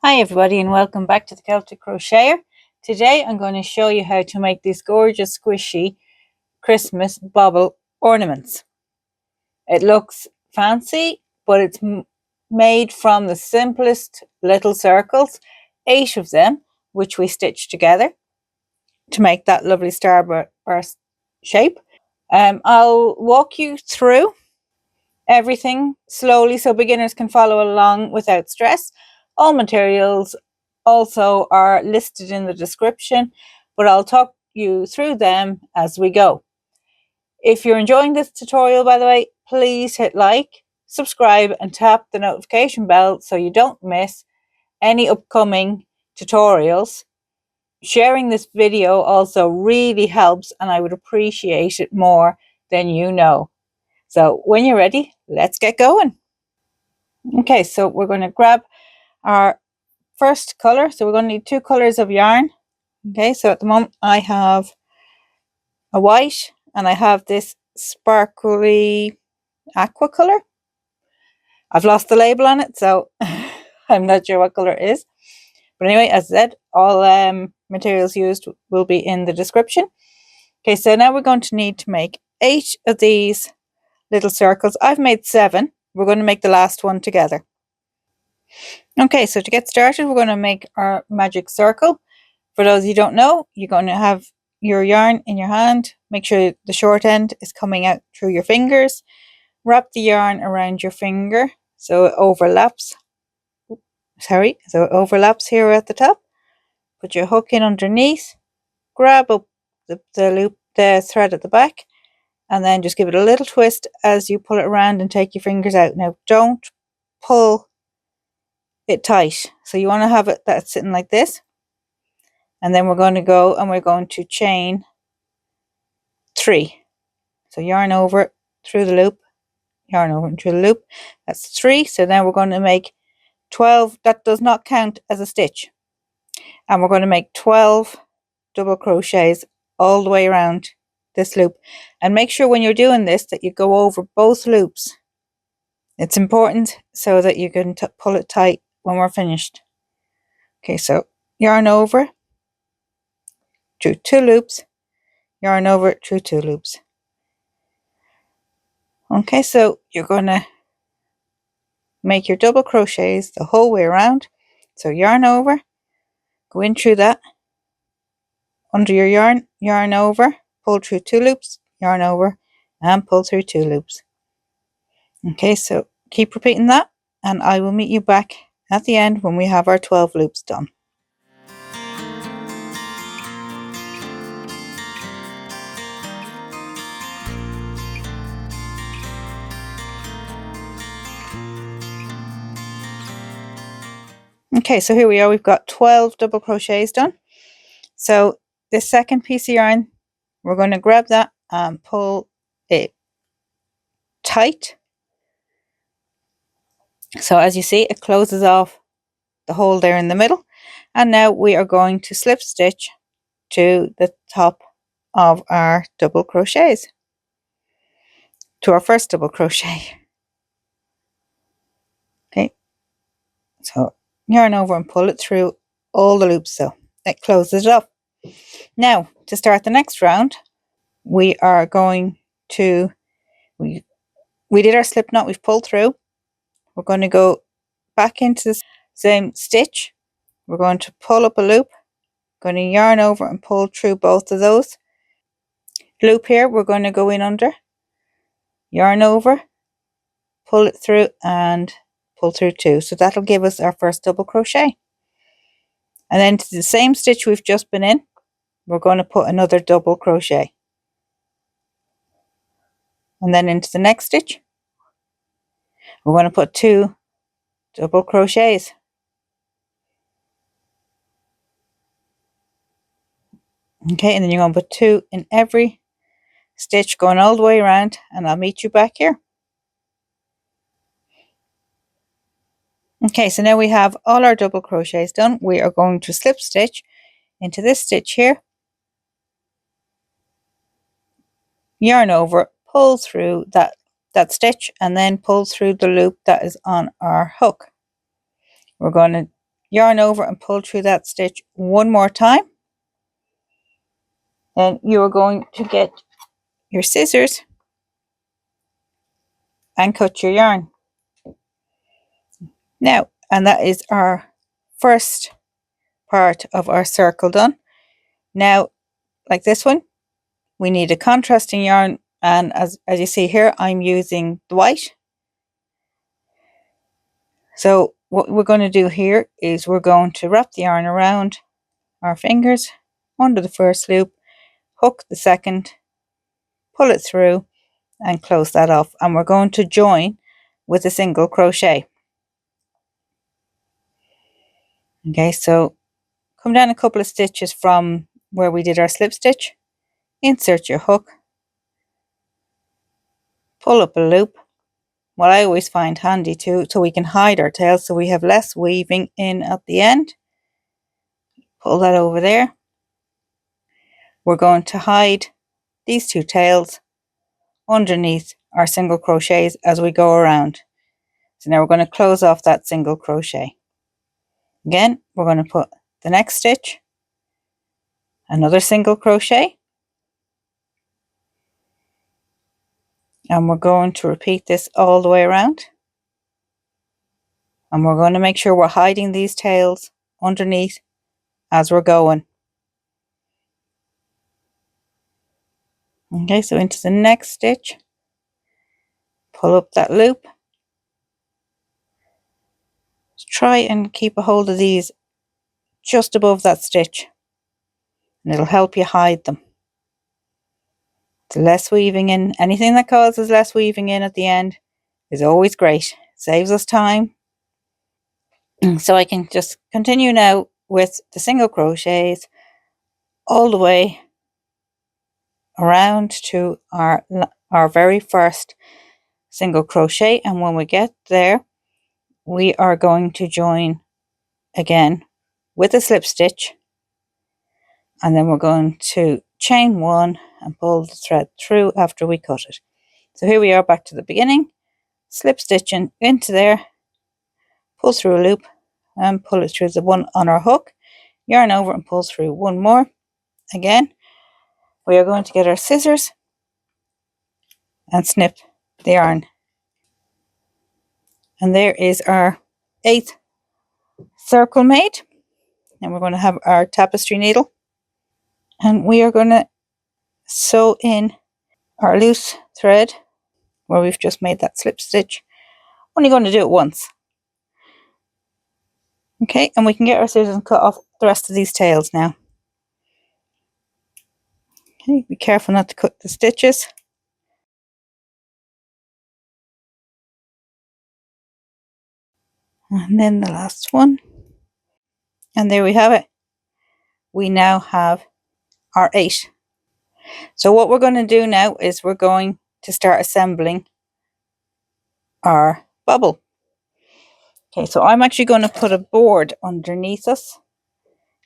Hi everybody and welcome back to the Celtic Crocheter. Today I'm going to show you how to make these gorgeous squishy Christmas bobble ornaments. It looks fancy, but it's made from the simplest little circles, 8 of them, which we stitch together to make that lovely starburst shape. I'll walk you through everything slowly so beginners can follow along without stress. All materials also are listed in the description, but I'll talk you through them as we go. If you're enjoying this tutorial, by the way, please hit like, subscribe and tap the notification bell so you don't miss any upcoming tutorials. Sharing this video also really helps and I would appreciate it more than you know. So when you're ready, let's get going. Okay, so we're going to grab our first color. So we're going to need 2 colors of yarn. Okay, so at the moment I have a white and I have this sparkly aqua color. I've lost the label on it, so I'm not sure what color it is. But anyway, as I said, all materials used will be in the description. Okay, so now we're going to need to make 8 of these little circles. I've made 7. We're going to make the last one together. Okay, so to get started, we're going to make our magic circle. For those of you who don't know, you're going to have your yarn in your hand. Make sure the short end is coming out through your fingers. Wrap the yarn around your finger so it overlaps. So it overlaps here at the top. Put your hook in underneath. Grab up the thread at the back, and then just give it a little twist as you pull it around and take your fingers out. Now, don't pull it tight. So you want to have it that's sitting like this. And then we're going to go and we're going to chain 3. So yarn over through the loop, yarn over and through the loop. That's 3. So now we're going to make 12. That does not count as a stitch. And we're going to make 12 double crochets all the way around this loop. And make sure when you're doing this that you go over both loops. It's important so that you can pull it tight when we're finished. Okay, so yarn over through 2 loops, yarn over through 2 loops. Okay, so you're going to make your double crochets the whole way around. So yarn over, go in through that, under your yarn, yarn over, pull through 2 loops, yarn over and pull through 2 loops. Okay, so keep repeating that and I will meet you back at the end when we have our 12 loops done. Okay, so here we are, we've got 12 double crochets done. So this second piece of yarn, we're going to grab that and pull it tight. So as you see, it closes off the hole there in the middle. And now we are going to slip stitch to the top of our double crochets, to our first double crochet. Okay, so yarn over and pull it through all the loops so it closes it up. Now to start the next round, we are going to, we did our slip knot, we've pulled through. We're going to go back into the same stitch. We're going to pull up a loop, going to yarn over and pull through both of those. Loop here, we're going to go in under, yarn over, pull it through and pull through 2. So that'll give us our first double crochet. And then to the same stitch we've just been in, we're going to put another double crochet. And then into the next stitch, we're going to put 2 double crochets. Okay, and then you're going to put 2 in every stitch going all the way around, and I'll meet you back here. Okay, so now we have all our double crochets done. We are going to slip stitch into this stitch here, yarn over, pull through that stitch and then pull through the loop that is on our hook. We're going to yarn over and pull through that stitch one more time. Then you are going to get your scissors and cut your yarn. Now, and that is our first part of our circle done. Now, like this one, we need a contrasting yarn, and as you see here, I'm using the white. So what we're going to do here is we're going to wrap the yarn around our fingers under the first loop, hook the second, pull it through and close that off, and we're going to join with a single crochet. Okay, so come down a couple of stitches from where we did our slip stitch, insert your hook, pull up a loop. What I always find handy too, so we can hide our tails so we have less weaving in at the end. Pull that over there. We're going to hide these two tails underneath our single crochets as we go around. So now we're going to close off that single crochet. Again, we're going to put the next stitch, another single crochet, and we're going to repeat this all the way around. And we're going to make sure we're hiding these tails underneath as we're going. Okay, so into the next stitch, pull up that loop. Try and keep a hold of these just above that stitch, and it'll help you hide them. The less weaving in, anything that causes less weaving in at the end is always great. Saves us time. So I can just continue now with the single crochets all the way around to our very first single crochet, and when we get there we are going to join again with a slip stitch, and then we're going to chain one and pull the thread through after we cut it. So here we are back to the beginning, slip stitching into there, pull through a loop and pull it through the one on our hook, yarn over and pull through one more. Again, we are going to get our scissors and snip the yarn, and there is our 8th circle made. And we're going to have our tapestry needle, and we are going to sew in our loose thread where we've just made that slip stitch. Only going to do it once. Okay, and we can get our scissors and cut off the rest of these tails now. Okay, be careful not to cut the stitches. And then the last one. And there we have it. We now have our 8. So what we're going to do now is we're going to start assembling our bubble. Okay, so I'm actually going to put a board underneath us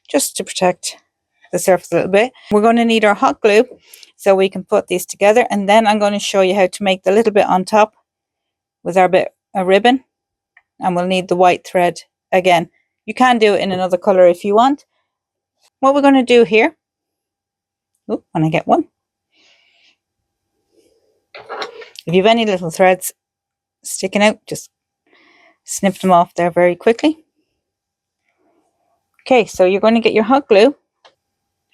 just to protect the surface a little bit. We're going to need our hot glue so we can put these together, and then I'm going to show you how to make the little bit on top with our bit of ribbon, and we'll need the white thread again. You can do it in another color if you want. What we're going to do here, when I get one, if you have any little threads sticking out, just snip them off there very quickly. Okay, so you're going to get your hot glue.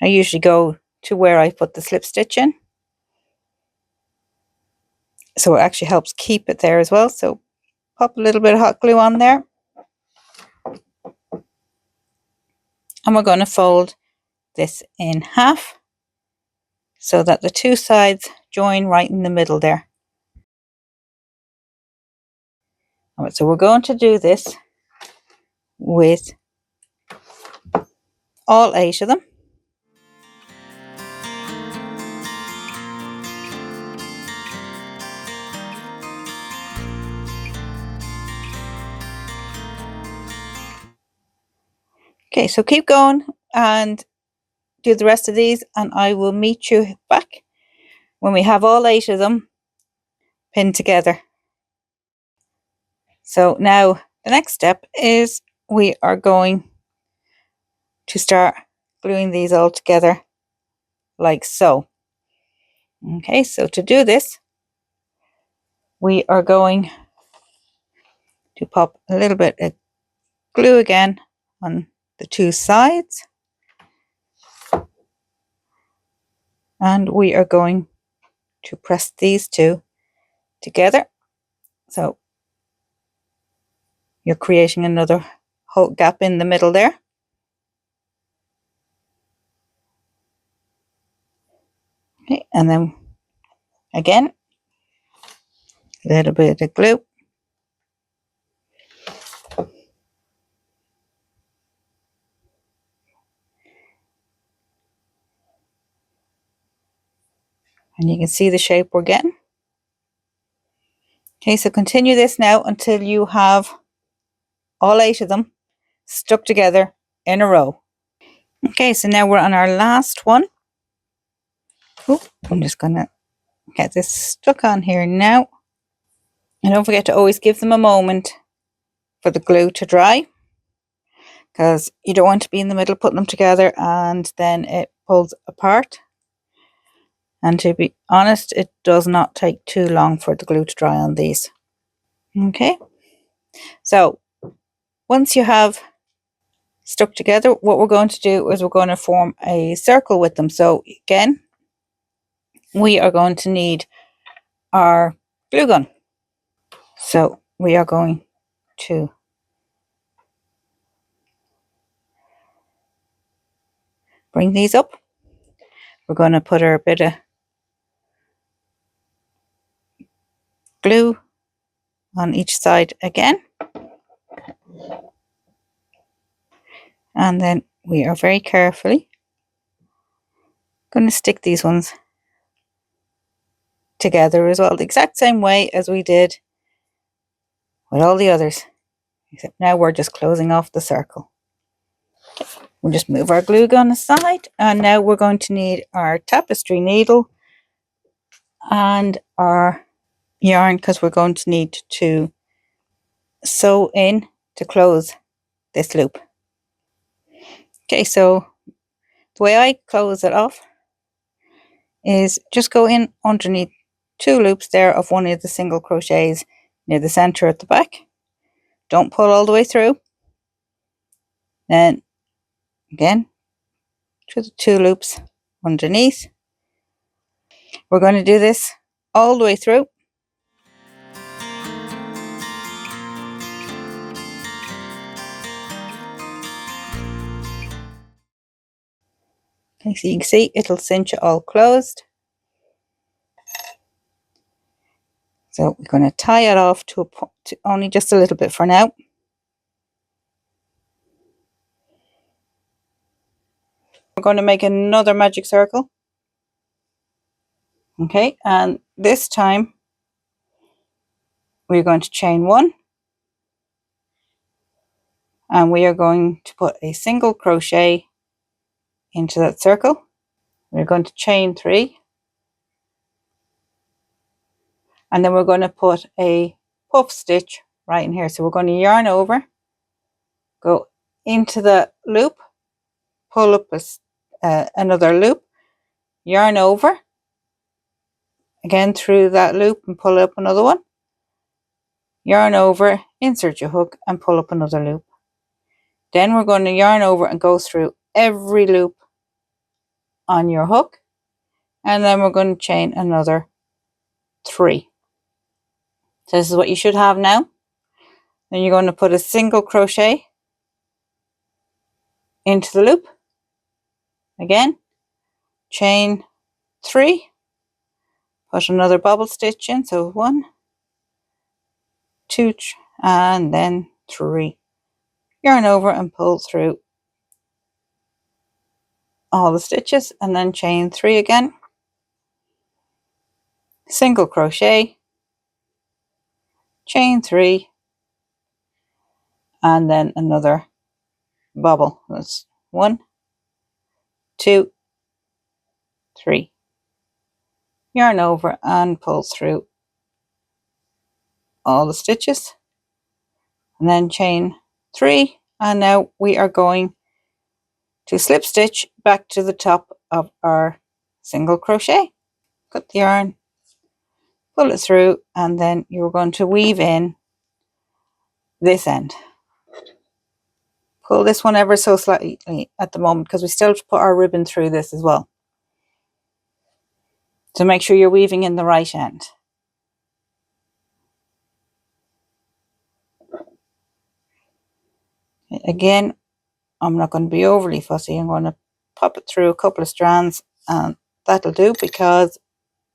I usually go to where I put the slip stitch in, so it actually helps keep it there as well. So pop a little bit of hot glue on there, and we're going to fold this in half so that the two sides join right in the middle there. Alright, so we're going to do this with all 8 of them. Okay, so keep going and do the rest of these, and I will meet you back when we have all 8 of them pinned together. So now the next step is we are going to start gluing these all together like so. Okay, so to do this, we are going to pop a little bit of glue again on the two sides, and we are going to press these two together. So you're creating another whole gap in the middle there. Okay, and then again, a little bit of glue. And you can see the shape we're getting. Okay, so continue this now until you have all 8 of them stuck together in a row. Okay, so now we're on our last one. Ooh, I'm just going to get this stuck on here now. And don't forget to always give them a moment for the glue to dry, because you don't want to be in the middle putting them together and then it pulls apart. And to be honest, it does not take too long for the glue to dry on these. Okay, so once you have stuck together, what we're going to do is we're going to form a circle with them. So again, we are going to need our glue gun. So we are going to bring these up. We're going to put our bit of glue on each side again. And then we are very carefully going to stick these ones together as well, the exact same way as we did with all the others, except now we're just closing off the circle. We'll just move our glue gun aside, and now we're going to need our tapestry needle and our yarn, because we're going to need to sew in to close this loop. Okay, so the way I close it off is just go in underneath 2 loops there of one of the single crochets near the center at the back. Don't pull all the way through. Then again through the 2 loops underneath. We're going to do this all the way through. Okay, so you can see it'll cinch it all closed. So we're going to tie it off to only just a little bit for now. We're going to make another magic circle. Okay, and this time we're going to chain 1, and we are going to put a single crochet into that circle. We're going to chain 3, and then we're going to put a puff stitch right in here. So we're going to yarn over, go into the loop, pull up another loop, yarn over again through that loop and pull up another one, yarn over, insert your hook and pull up another loop. Then we're going to yarn over and go through every loop on your hook, and then we're going to chain another 3. So this is what you should have now. Then you're going to put a single crochet into the loop, again chain 3, put another bobble stitch in, so 1, 2, and then 3. Yarn over and pull through all the stitches, and then chain 3 again, single crochet, chain 3, and then another bobble. That's 1, 2, 3. Yarn over and pull through all the stitches, and then chain 3. And now we are going to slip stitch back to the top of our single crochet. Cut the yarn, pull it through, and then you're going to weave in this end. Pull this one ever so slightly at the moment because we still have to put our ribbon through this as well. So make sure you're weaving in the right end. Again, I'm not going to be overly fussy. I'm going to pop it through a couple of strands and that'll do, because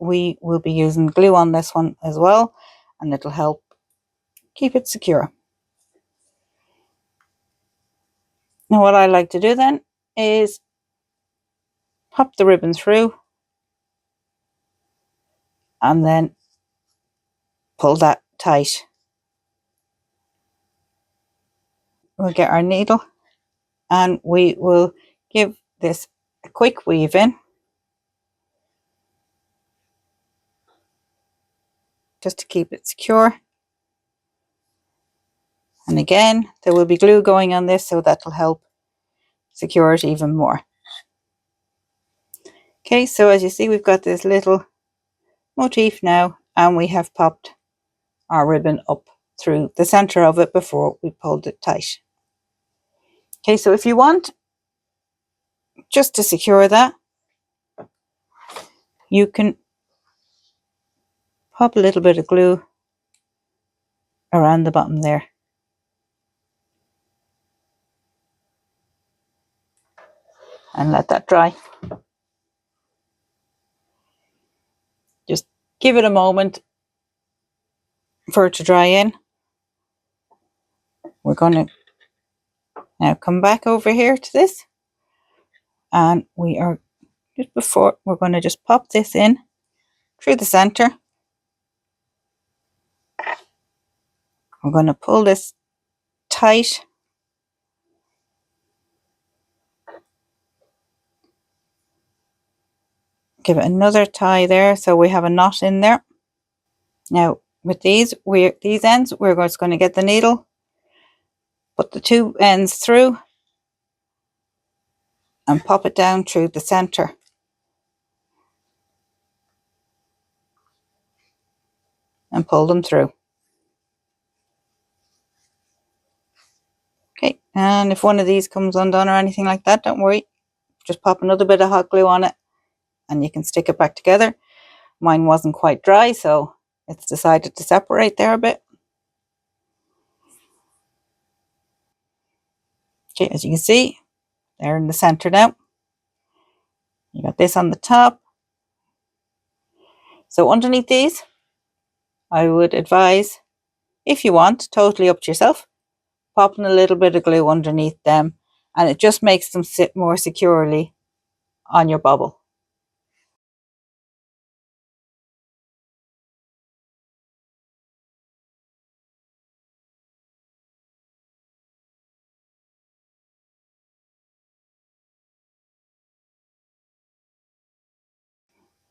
we will be using glue on this one as well, and it'll help keep it secure. Now what I like to do then is pop the ribbon through and then pull that tight. We'll get our needle and we will give this a quick weave in, just to keep it secure. And again, there will be glue going on this, so that'll help secure it even more. Okay, so as you see, we've got this little motif now, and we have popped our ribbon up through the center of it before we pulled it tight. Okay, so if you want, just to secure that, you can pop a little bit of glue around the bottom there. And let that dry. Just give it a moment for it to dry in. We're going to now come back over here to this, and we are just before, we're going to just pop this in through the center. We're going to pull this tight. Give it another tie there so we have a knot in there. Now with these ends, we're just going to get the needle, put the two ends through and pop it down through the center. And pull them through. Okay, and if one of these comes undone or anything like that, don't worry. Just pop another bit of hot glue on it and you can stick it back together. Mine wasn't quite dry, so it's decided to separate there a bit. Okay, as you can see, they're in the center now. You got this on the top. So underneath these, I would advise, if you want, totally up to yourself, popping a little bit of glue underneath them, and it just makes them sit more securely on your bobble.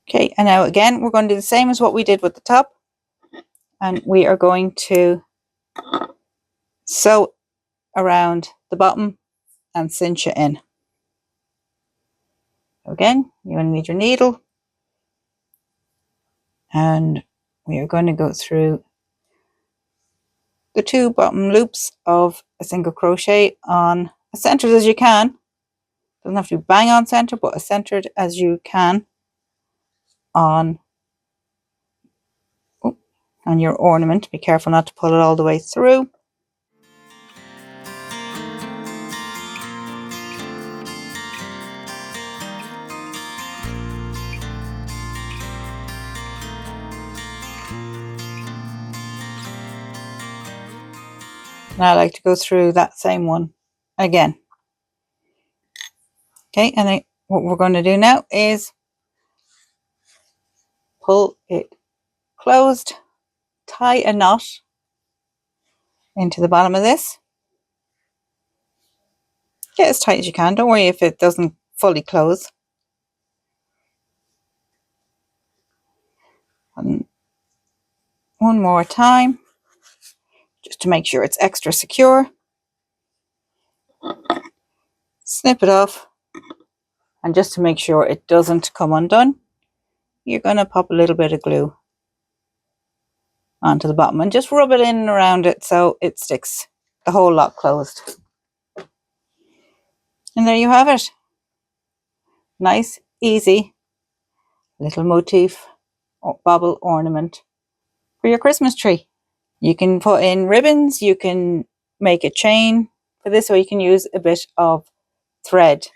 Okay, and now again, we're going to do the same as what we did with the top, and we are going to sew around the bottom and cinch it in. Again, you're going to need your needle, and we are going to go through the two bottom loops of a single crochet on as centered as you can. Doesn't have to be bang on center, but as centered as you can on your ornament. Be careful not to pull it all the way through. Now I like to go through that same one again. Okay, and then what we're going to do now is pull it closed, tie a knot into the bottom of this. Get as tight as you can. Don't worry if it doesn't fully close. And one more time, just to make sure it's extra secure. Snip it off And just to make sure it doesn't come undone, you're going to pop a little bit of glue onto the bottom and just rub it in and around it so it sticks the whole lot closed. And there you have it. Nice, easy little motif or bobble ornament for your Christmas tree. You can put in ribbons, you can make a chain for this, or you can use a bit of thread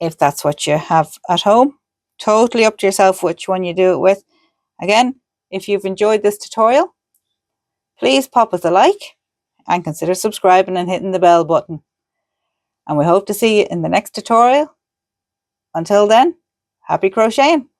if that's what you have at home. Totally up to yourself which one you do it with. Again, if you've enjoyed this tutorial, please pop us a like and consider subscribing and hitting the bell button. And we hope to see you in the next tutorial. Until then, happy crocheting!